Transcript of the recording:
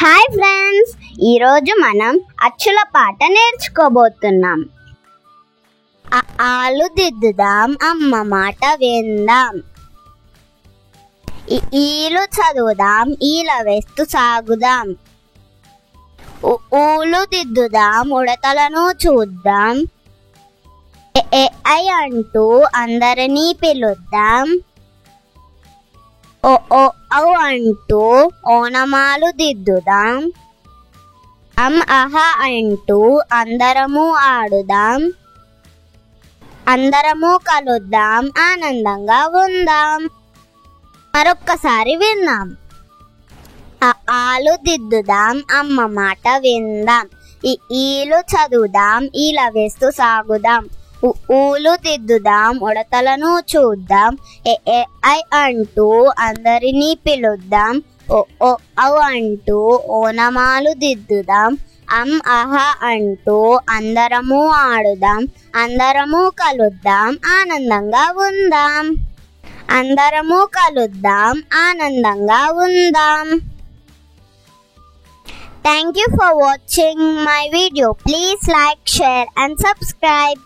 Hi friends, ఈరోజు మనం అచ్చుల పాట నేర్చుకోబోతున్నాం. ఆలు దిద్దుదాం, అమ్మ మాట విందాం. ఈలు చదువుదాం, ఈల వేస్తూ సాగుదాం. ఊలు దిద్దుదాం, ఉడతలను చూద్దాం. ఐ అంటూ అందరినీ పిలుద్దాం. ఓ ఔ అంటూ ఓనమాలు దిద్దుదాం. అహ అంటూ అందరము ఆడుదాం. అందరము కలుద్దాం, ఆనందంగా ఉందాం. మరొక్కసారి విందాం. ఆలు దిద్దుదాం, అమ్మ మాట విందాం. ఈలు చదువుదాం, ఈల వేస్తూ సాగుదాం. ఊలు దిద్దుదాం, ఉడతలను చూద్దాం. ఐ అంటూ అందరినీ పిలుద్దాం. ఓ ఔ అంటూ ఓనమాలు దిద్దుదాం. అహ అంటూ అందరము ఆడుదాం. అందరము కలుద్దాం, ఆనందంగా ఉందాం. అందరము కలుద్దాం, ఆనందంగా ఉందాం. Thank you for watching my video. Please like, share and subscribe.